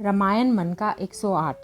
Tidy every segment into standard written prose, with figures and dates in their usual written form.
रामायण मन का 108।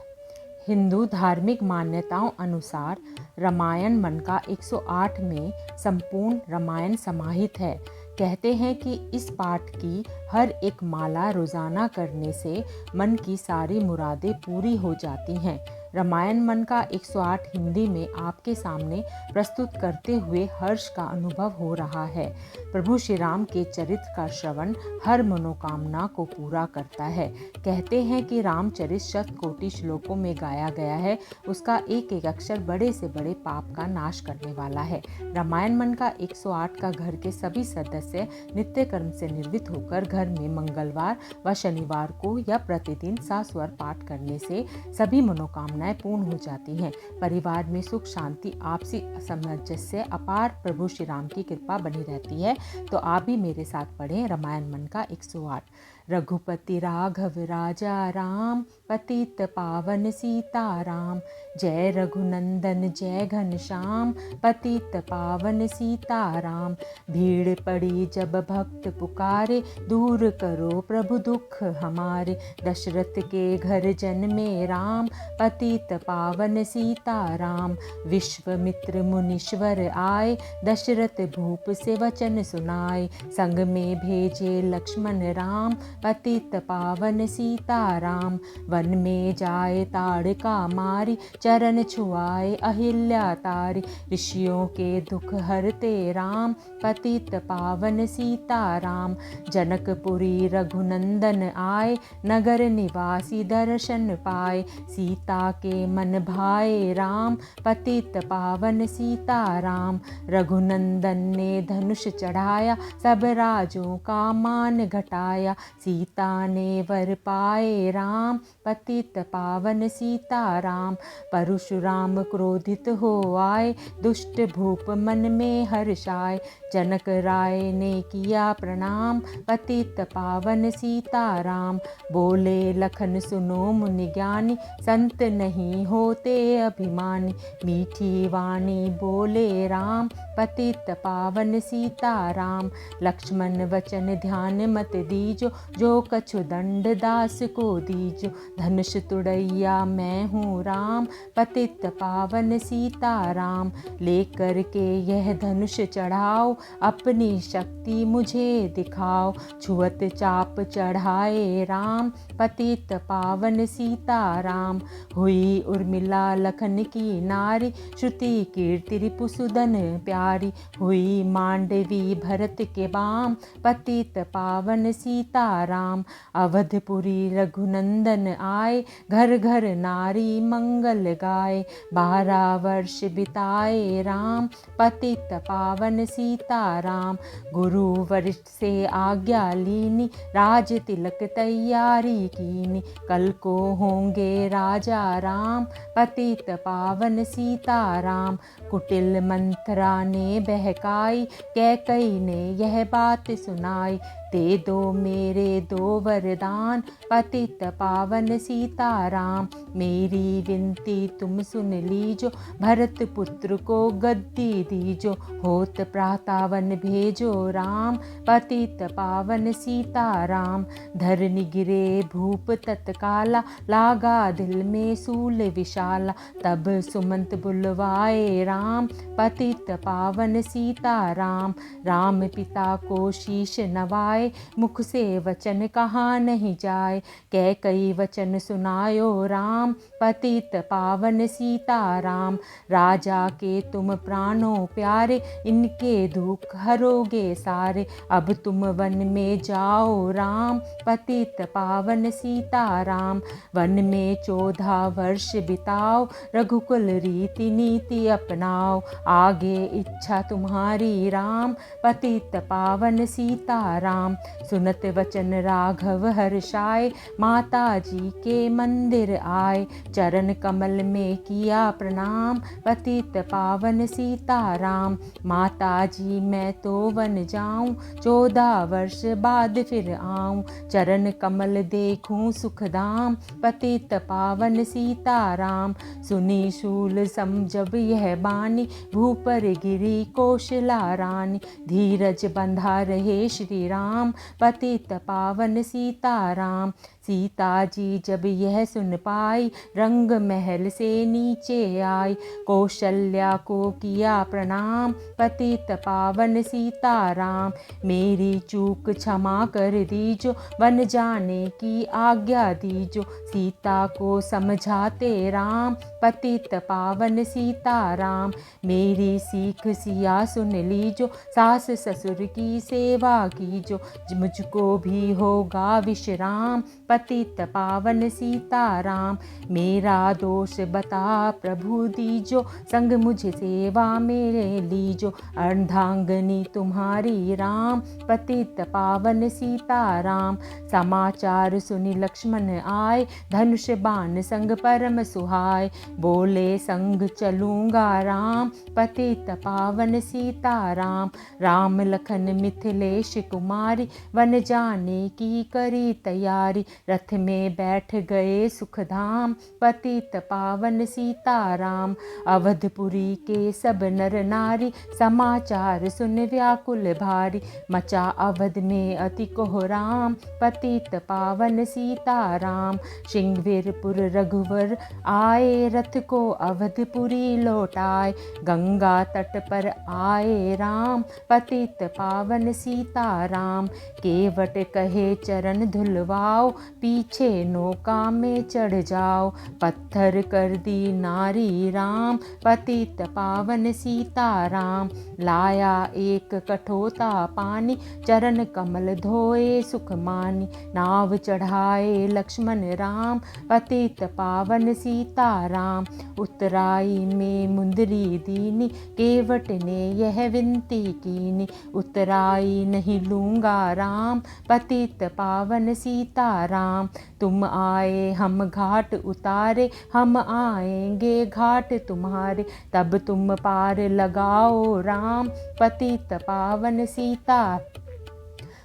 हिंदू धार्मिक मान्यताओं अनुसार रामायण मन का 108 में संपूर्ण रामायण समाहित है। कहते हैं कि इस पाठ की हर एक माला रोजाना करने से मन की सारी मुरादें पूरी हो जाती हैं। रामायण मन का 108 हिंदी में आपके सामने प्रस्तुत करते हुए हर्ष का अनुभव हो रहा है। प्रभु श्री राम के चरित्र का श्रवण हर मनोकामना को पूरा करता है। कहते हैं कि रामचरित शतकोटि श्लोकों में गाया गया है, उसका एक एक अक्षर बड़े से बड़े पाप का नाश करने वाला है। रामायण मन का 108 का घर के सभी सदस्य नित्य कर्म से निर्वृत्त होकर घर में मंगलवार व शनिवार को या प्रतिदिन सास्वर पाठ करने से सभी मनोकामनाएं पूर्ण हो जाती हैं। परिवार में सुख शांति आपसी सामंजस्य अपार प्रभु श्री राम की कृपा बनी रहती है। तो आप भी मेरे साथ पढ़ें रामायण मन का 108। रघुपति राघव राजा राम, पतित पावन सीताराम। जय रघुनंदन जय घनश्याम, पतित पावन सीताराम। भीड़ पड़ी जब भक्त पुकारे, दूर करो प्रभु दुख हमारे। दशरथ के घर जन्मे राम, पतित पावन सीताराम। विश्वामित्र मुनीश्वर आए, दशरथ भूप से वचन सुनाए। संग में भेजे लक्ष्मण राम, पतित पावन सीताराम। वन में जाए ताड़का मारी, चरण छुआए अहिल्या तारी। ऋषियों के दुख हरते राम, पतित पावन सीताराम। जनकपुरी रघुनंदन आए, नगर निवासी दर्शन पाए। सीता के मन भाए राम, पतित पावन सीताराम। रघुनंदन ने धनुष चढ़ाया, सब राजों का मान घटाया। सीता ने वर पाए राम, पतित पावन सीताराम। परशुराम क्रोधित हो आए, दुष्ट भूप मन में हर्षाए। जनक राय ने किया प्रणाम, पतित पावन सीताराम। बोले लखन सुनो मुनि ज्ञानी, संत नहीं होते अभिमानी। मीठी वाणी बोले राम, पतित पावन सीताराम। लक्ष्मण वचन ध्यान मत दीजो, जो कछु दंड दास को दीजो। धनुष तुड़ैया मैं हूँ राम, पतित पावन सीताराम। लेकर के यह धनुष चढ़ाओ, अपनी शक्ति मुझे दिखाओ। छुअत चाप चढ़ाए राम, पतित पावन सीताराम। हुई उर्मिला लखन की नारी, श्रुति कीर्ति रिपुसुदन प्यारी। हुई मांडवी भरत के बाम, पतित पावन सीताराम। अवधपुरी रघुनंदन आए, घर घर नारी मंगल गाए। 12 वर्ष बिताए राम, पतित पावन सीताराम। गुरु वरिष्ठ से आज्ञा लीनी, राज तिलक तैयारी कीनी। कल को होंगे राजा राम, पतित पावन सीताराम। कुटिल मंथरा ने बहकाई, कैकई ने यह बात सुनाई। दे दो मेरे दो वरदान, पतित पावन सीताराम। मेरी विनती तुम सुन लीजो, भरत पुत्र को गद्दी दीजो। होत प्रातावन भेजो राम, पतित पावन सीताराम। धरनी गिरे भूप तत्काला, लागा दिल में सूल विशाला। तब सुमंत बुलवाए राम, पतित पावन सीताराम। राम पिता को शीश नवाए, मुख से वचन कहा नहीं जाए। कैकई वचन सुनायो राम, पतित पावन सीताराम। राजा के तुम प्राणों प्यारे, इनके दुख हरोगे सारे। अब तुम वन में जाओ राम, पतित पावन सीताराम। वन में 14 वर्ष बिताओ, रघुकुल रीति नीति अपनाओ। आगे इच्छा तुम्हारी राम, पतित पावन सीताराम। सुनत वचन राघव हर्षाए, माता जी के मंदिर आए। चरण कमल में किया प्रणाम, पतित पावन सीताराम। माता जी मैं तो वन जाऊं, 14 वर्ष बाद फिर आऊं। चरण कमल देखूं सुखधाम, पतित पावन सीताराम। सुनी शूल सम जब यह बानी, भूपर गिरी कौशला रानी। धीरज बंधा रहे श्री राम, पतित पावन सीताराम। सीता जी जब यह सुन पाई, रंग महल से नीचे आई। कौशल्या को किया प्रणाम, पतित पावन सीताराम। मेरी चूक क्षमा कर दीजो, वन जाने की आज्ञा दीजो। सीता को समझाते राम, पतित पावन सीताराम। मेरी सीख सिया सुन लीजो, सास ससुर की सेवा कीजो। मुझको भी होगा विश्राम, पतित पावन सीताराम। मेरा दोष बता प्रभु दीजो, संग मुझे सेवा मेरे लीजो। अर्धांगनी तुम्हारी राम, पतित पावन सीताराम। समाचार सुनि लक्ष्मण आए, धनुष बाण संग परम सुहाय। बोले संग चलूंगा राम, पतित पावन सीताराम। राम लखन मिथिलेश कुमारी, वन जाने की करी तैयारी। रथ में बैठ गए सुखधाम, पतित पावन सीताराम। अवधपुरी के सब नर नारी, समाचार सुन व्याकुल भारी। मचा अवध में अति कोहराम, पतित पावन सीताराम। सिंहवीरपुर रघुवर आए, रथ को अवधपुरी लौटाए। गंगा तट पर आए राम, पतित पावन सीताराम। केवट कहे चरण धुलवाओ, पीछे नौका में चढ़ जाओ। पत्थर कर दी नारी राम, पतित पावन सीताराम। लाया एक कठोता पानी, चरण कमल धोए सुख मानी। नाव चढ़ाए लक्ष्मण राम, पतित पावन सीताराम। उतराई में मुंदरी दीनी, केवट ने यह विनती कीनी। उतराई नहीं लूंगा राम, पतित पावन सीताराम। तुम आए हम घाट उतारे, हम आएंगे घाट तुम्हारे। तब तुम पार लगाओ राम, पतित पावन सीता।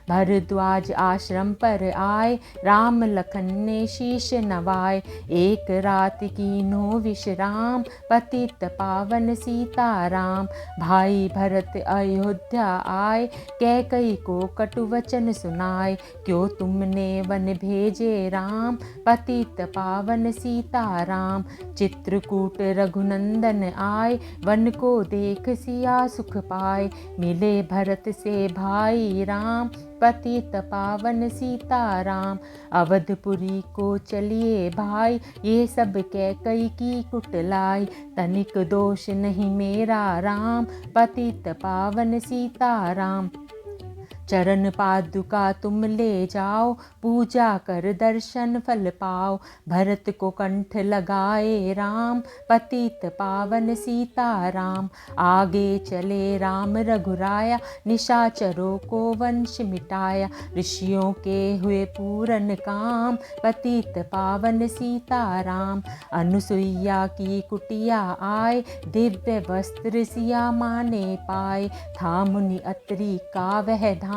भरद्वाज आश्रम पर आए, राम लखन ने शीश नवाए। एक रात कीन्हो विश्राम, पतित पावन सीताराम। भाई भरत अयोध्या आए, कैकई को कटु वचन सुनाए। क्यों तुमने वन भेजे राम, पतित पावन सीताराम। चित्रकूट रघुनंदन आए, वन को देख सिया सुख पाए। मिले भरत से भाई राम, पतित पावन सीताराम। अवधपुरी को चलिए भाई, ये सब कैकई की कुटलाई। तनिक दोष नहीं मेरा राम, पतित पावन सीताराम। चरण पादुका तुम ले जाओ, पूजा कर दर्शन फल पाओ। भरत को कंठ लगाए राम, पतित पावन सीताराम। आगे चले राम रघुराया, निशाचरों को वंश मिटाया। ऋषियों के हुए पूरन काम, पतित पावन सीताराम। अनुसुईया की कुटिया आए, दिव्य वस्त्र सिया माने पाए। था मुनि अत्रि का वह धाम,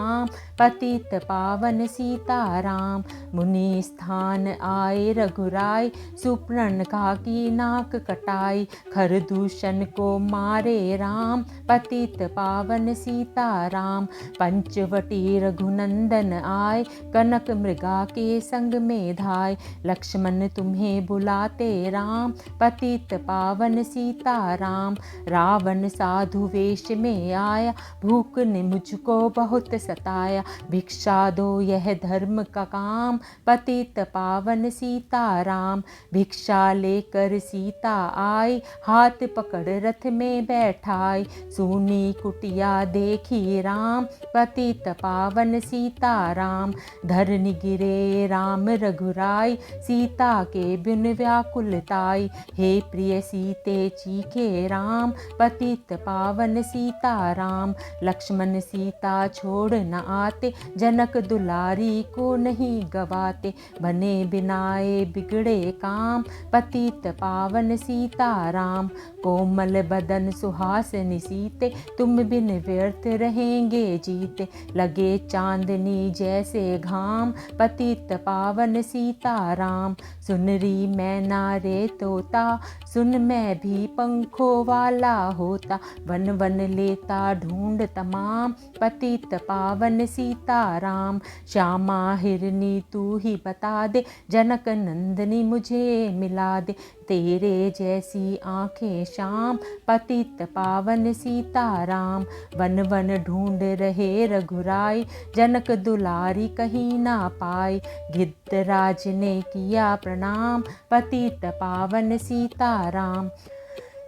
पतित पावन सीताराम। मुनि स्थान आए रघुराई, सुपर्णखा की नाक कटाई। खरदूषण को मारे राम, पतित पावन सीताराम। पंचवटी रघुनंदन आए, कनक मृगा के संग में धाय। लक्ष्मण तुम्हें बुलाते राम, पतित पावन सीताराम। रावण साधु वेश में आया, भूख ने मुझको बहुत सताया। भिक्षा दो यह धर्म का काम, पतित पावन सीताराम। भिक्षा लेकर सीता आई, हाथ पकड़ रथ में बैठाई। सूनी कुटिया देखी राम, पतित पावन सीताराम। धरनी गिरे राम रघुराई, सीता के बिन व्याकुलताई। हे प्रिय सीते चीखे राम, पतित पावन सीताराम। लक्ष्मण सीता छोड़ न आते, जनक दुलारी को नहीं गवाते। बने बिनाए बिगड़े काम, पतित पावन सीताराम। कोमल बदन सुहासिनी सीते, तुम बिन व्यर्थ रहेंगे जीते। लगे चांदनी जैसे घाम, पतित पावन सीताराम। सुनरी मैना रे तोता, सुन मैं भी पंखों वाला होता। वन वन लेता ढूंढ तमाम, पतित पावन पावन सीताराम। श्यामा हिरनी तू ही बता दे, जनक नंदनी मुझे मिला दे। तेरे जैसी आंखें श्याम, पतित पावन सीताराम। वन वन ढूंढ रहे रघुराई, जनक दुलारी कहीं ना पाई। गिद्धराज ने किया प्रणाम, पतित पावन सीताराम।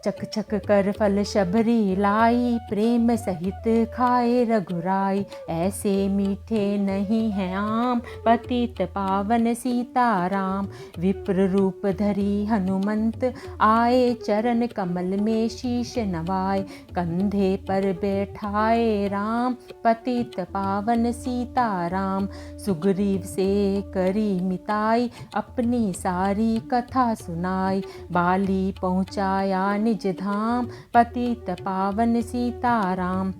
चक चक कर फल शबरी लाई, प्रेम सहित खाए रघुराई। ऐसे मीठे नहीं हैं आम, पतित पावन सीताराम। विप्र रूप धरी हनुमंत, आए चरण कमल में शीश नवाए। कंधे पर बैठाए राम, पतित पावन सीताराम। सुग्रीव से करी मिताई, अपनी सारी कथा सुनाई। बाली पहुँचाया निज धाम, पतित पावन सीताराम।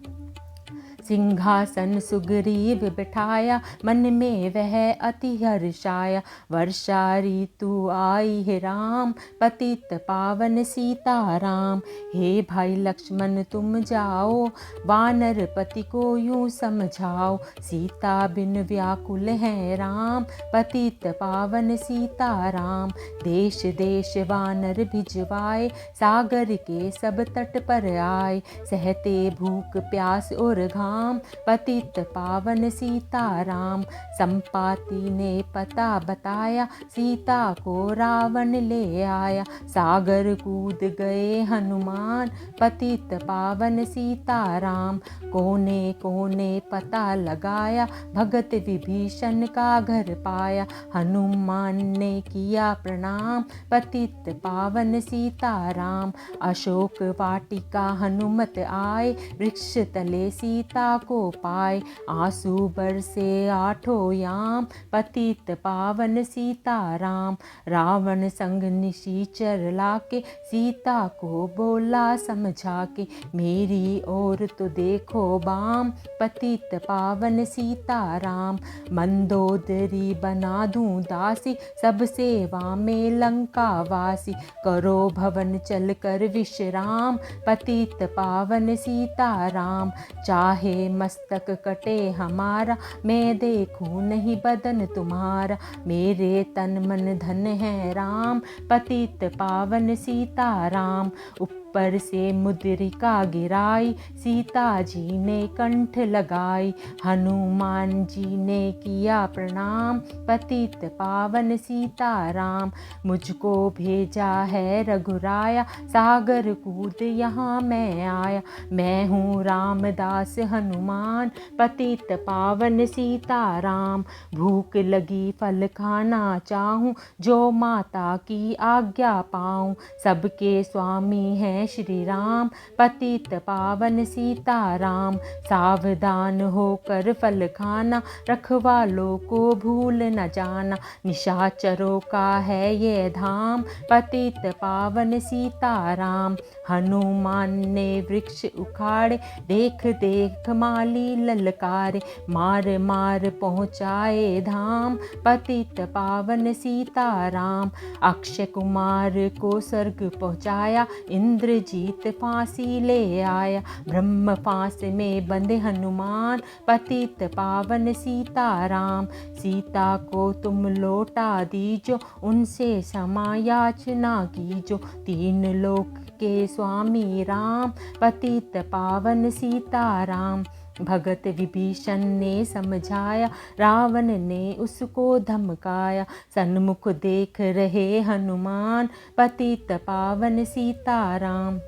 सिंहासन सुग्रीव बिठाया, मन में वह अति हर्षाया। वर्षा ऋतु आई है राम, पतित पावन सीताराम। हे भाई लक्ष्मण तुम जाओ, वानर पति को यूं समझाओ। सीता बिन व्याकुल है राम, पतित पावन सीताराम। देश देश वानर भिजवाए, सागर के सब तट पर आए। सहते भूख प्यास और घाम, पतित पावन सीताराम। संपाति ने पता बताया, सीता को रावण ले आया। सागर कूद गए हनुमान, पतित पावन सीताराम। कोने कोने पता लगाया, भगत विभीषण का घर पाया। हनुमान ने किया प्रणाम, पतित पावन सीताराम। अशोक वाटिका हनुमत आए, वृक्ष तले सीता को पाए। आंसू बरसे आठों याम, पतित पावन सीताराम। रावण संग निशाचर लाके, सीता को बोला समझा के। मेरी ओर तो देखो बाम, पतित पावन सीताराम। मंदोदरी बना दूं दासी, सब सेवा में लंका वासी। करो भवन चल कर विश्राम, पतित पावन सीताराम। चाहे मस्तक कटे हमारा, मैं देखूं नहीं बदन तुम्हारा। मेरे तन मन धन है राम, पतित पावन सीताराम। ऊपर से मुद्रिका गिराई, सीता जी ने कंठ लगाई। हनुमान जी ने किया प्रणाम, पतित पावन सीताराम। मुझको भेजा है रघुराया, सागर कूद यहाँ मैं आया। मैं हूँ रामदास हनुमान, पतित पावन सीताराम। भूख लगी फल खाना चाहूँ, जो माता की आज्ञा पाऊँ। सबके स्वामी हैं श्री राम, पतित पावन सीताराम। सावधान होकर फल खाना, रखवालों को भूल न जाना। निशाचरों का है ये धाम, पतित पावन सीताराम। हनुमान ने वृक्ष उखाड़े, देख देख माली ललकारे। मार मार पहुँचाए धाम, पतित पावन सीताराम। अक्षय कुमार को स्वर्ग पहुँचाया, इंद्रजीत फांसी ले आया। ब्रह्म फांस में बंधे हनुमान, पतित पावन सीताराम। सीता को तुम लौटा दीजो, उनसे क्षमा याचना कीजो। तीन लोक के स्वामी राम, पतित पावन सीताराम। भगत विभीषण ने समझाया, रावण ने उसको धमकाया। सन्मुख देख रहे हनुमान, पतित पावन सीताराम।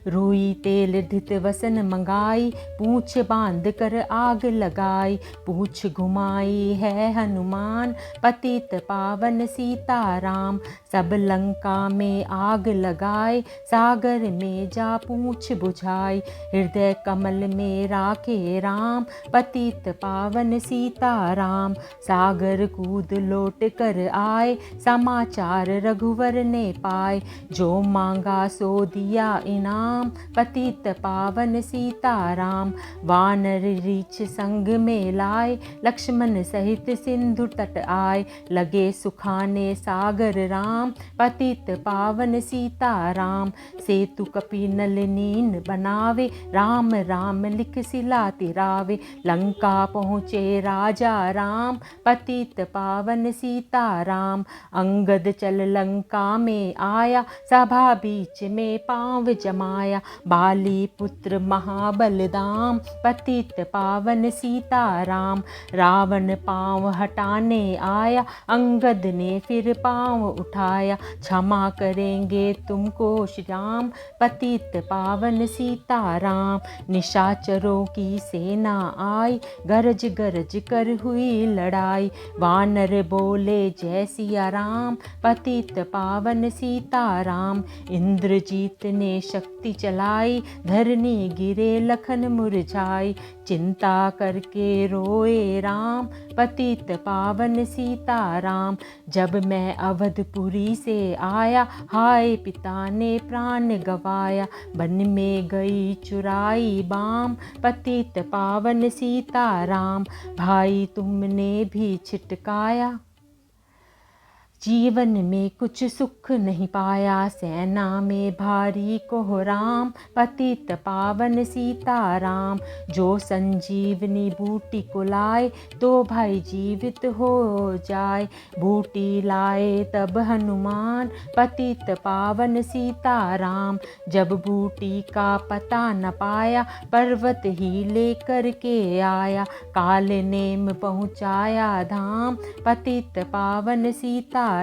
रुई तेल धित वसन मंगाई, पूछ बांध कर आग लगाई। पूछ घुमाई है हनुमान, पतित पावन सीताराम। सब लंका में आग लगाए, सागर में जा पूछ बुझाई। हृदय कमल में राखे राम, पतित पावन सीताराम। सागर कूद लौट कर आए, समाचार रघुवर ने पाए। जो मांगा सो दिया इनाम, राम, पतित पावन सीताराम। वानर रीछ संग में लाए, लक्ष्मण सहित सिंधु तट आए। लगे सुखाने सागर राम, पतित पावन सीताराम। सेतु कपि नल नीन बनावे, राम राम लिख सिला तिरावे। लंका पहुँचे राजा राम, पतित पावन सीताराम। अंगद चल लंका में आया, सभा बीच में पाँव जमाया। बाली पुत्र महाबलदाम, पतित पावन सीताराम। रावण पाँव हटाने आया, अंगद ने फिर पाँव उठाया। क्षमा करेंगे तुमको श्याम, पतित पावन सीताराम। निशाचरों की सेना आई, गरज गरज कर हुई लड़ाई। वानर बोले जय सिया राम, पतित पावन सीताराम। इंद्रजीत ने शक्ति चलाई, धरनी गिरे लखन मुरझाई। चिंता करके रोए राम, पतित पावन सीताराम। जब मैं अवधपुरी से आया, हाय पिता ने प्राण गवाया। वन में गई चुराई बाम, पतित पावन सीताराम। भाई तुमने भी छिटकाया, जीवन में कुछ सुख नहीं पाया। सेना में भारी कोहराम, पतित पावन सीताराम। जो संजीवनी बूटी को लाए, तो भाई जीवित हो जाए। बूटी लाए तब हनुमान, पतित पावन सीताराम। जब बूटी का पता न पाया, पर्वत ही लेकर के आया। काल नेम पहुँचाया धाम, पतित पावन सीताराम।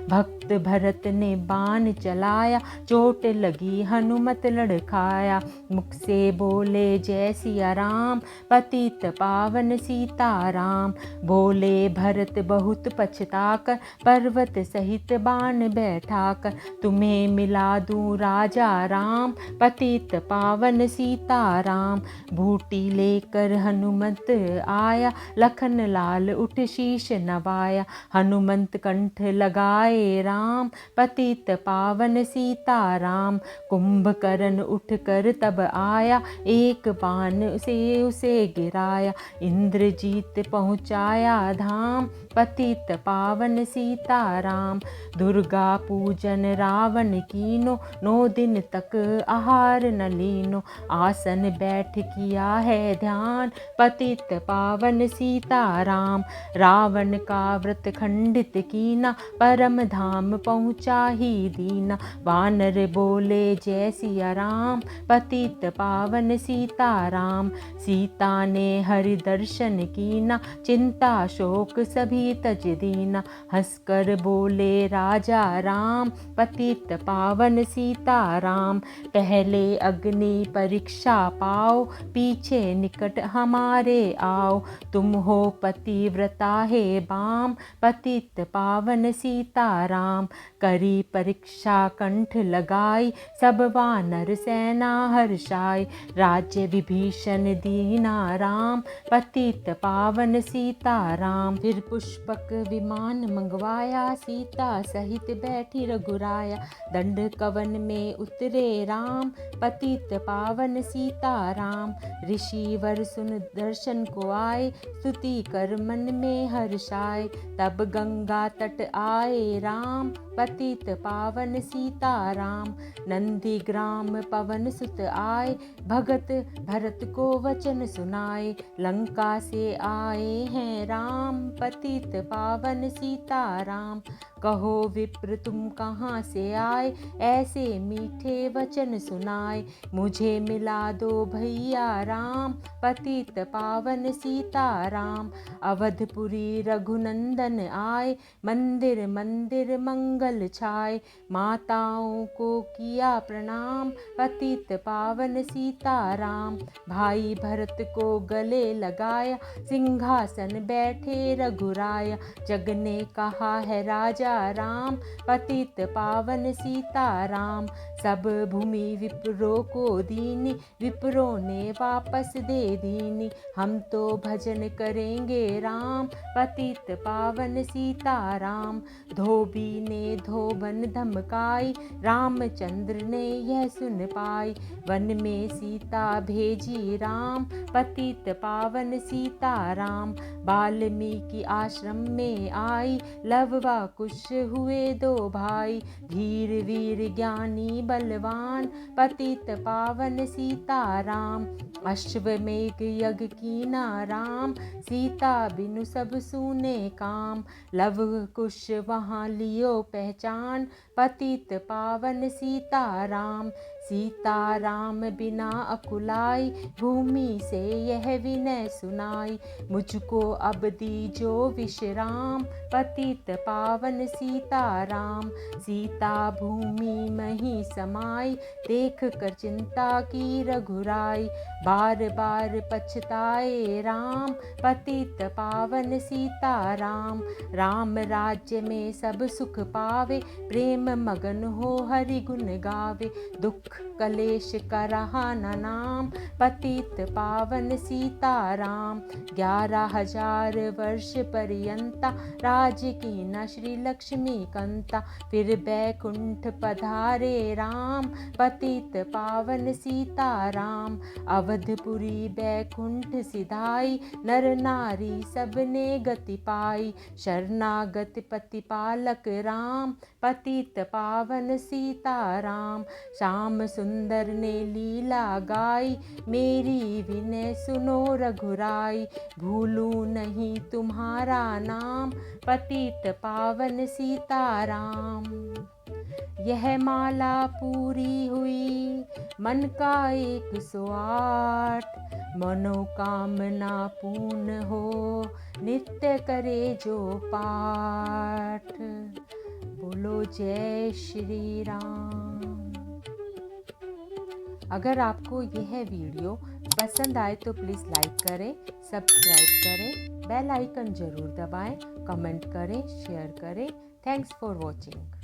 भक्त भरत ने बाण चलाया, चोट लगी हनुमत लड़खाया। मुख से बोले जय सिया राम, पतित पावन सीताराम। बोले भरत बहुत पछताकर, पर्वत सहित बाण बैठाकर। तुम्हें मिला दूं राजा राम, पतित पावन सीताराम। बूटी लेकर हनुमत आया, लखन लाल उठ शीश नवाया। हनुमंत कंठ लगाए राम, पतित पावन सीताराम। कुंभकर्ण उठकर तब आया, एक बाण से उसे गिराया। इंद्रजीत पहुँचाया धाम, पतित पावन सीताराम। दुर्गा पूजन रावण कीनो, 9 दिन तक आहार न लीनो। आसन बैठ किया है ध्यान, पतित पावन सीताराम। रावण का व्रत खंडित कीना, परम धाम पहुँचा ही दीना। वानर बोले जय सिया राम, पतित पावन सीताराम। सीता ने हरि दर्शन कीना, चिंता शोक सभी तज दीना। हंसकर बोले राजा राम, पतित पावन सीताराम। पहले अग्नि परीक्षा पाओ, पीछे निकट हमारे आओ। तुम हो पतिव्रता हे बाम, पतित पावन सीताराम। करी परीक्षा कंठ लगाई, सब वानर सेना हर्षाई। राज्य विभीषण दीना राम, पतित पावन सीताराम। फिर पुष्पक विमान मंगवाया, सीता सहित बैठी रघुराया। दंड कवन में उतरे राम, पतित पावन सीताराम। ऋषि वर सुन दर्शन को आए, स्तुति कर मन में हर्षाए। तब गंगा तट आए राम, पतित पावन सीताराम। नंदी ग्राम पवन सुत आए, भगत भरत को वचन सुनाए। लंका से आए हैं राम, पतित पावन सीताराम। कहो विप्र तुम कहाँ से आए, ऐसे मीठे वचन सुनाए। मुझे मिला दो भैया राम, पतित पावन सीताराम। अवधपुरी रघुनंदन आए, मंदिर मंदिर मंगल छाए। माताओं को किया प्रणाम, पतित पावन सीताराम। भाई भरत को गले लगाया, सिंहासन बैठे रघुराया। जग ने कहा है राजा भेजा राम, पतित पावन सीताराम। सब भूमि विप्रों को दीनी, विप्रों ने वापस दे दीनी। हम तो भजन करेंगे राम, पतित पावन सीताराम। धोबी ने धोबन धमकाई, रामचंद्र ने यह सुन पाई। वन में सीता भेजी राम, पतित पावन सीताराम। वाल्मीकि आश्रम में आई, लव व कुश हुए दो भाई। धीर वीर ज्ञानी बलवान, पतित पावन सीताराम। अश्वमेघ यज्ञ कीना राम, सीता बिनु सब सूने काम। लव कुश वहाँ लियो पहचान, पतित पावन सीताराम। सीताराम बिना अकुलाई, भूमि से यह विनय सुनाई। मुझको अब दीजो विश्राम, पतित पावन सीताराम। सीता भूमि में ही समाई, देख कर चिंता की रघुराई। बार बार पछताए राम, पतित पावन सीताराम। राम राज्य में सब सुख पावे, प्रेम मगन हो हरि गुण गावे। दुख कलेश करहा न नाम, पतित पावन सीताराम। 11,000 वर्ष पर्यंता, राज की न श्री लक्ष्मी कंता। फिर बैकुंठ पधारे राम, पतित पावन सीताराम। अवधपुरी बैकुंठ सिधाई, नर नारी सबने गति पाई। शरणागत प्रतिपालक राम, पतित पावन सीताराम। श्याम सुंदर ने लीला गाई, मेरी विनय सुनो रघुराई। भूलूं नहीं तुम्हारा नाम, पतित पावन सीताराम। यह माला पूरी हुई, मन का 108। मनोकामना पूर्ण हो, नित्य करे जो पाठ। बोलो जय श्री राम। अगर आपको यह वीडियो पसंद आए तो प्लीज़ लाइक करें, सब्सक्राइब करें, बेल आइकन ज़रूर दबाएं, कमेंट करें, शेयर करें। Thanks for watching.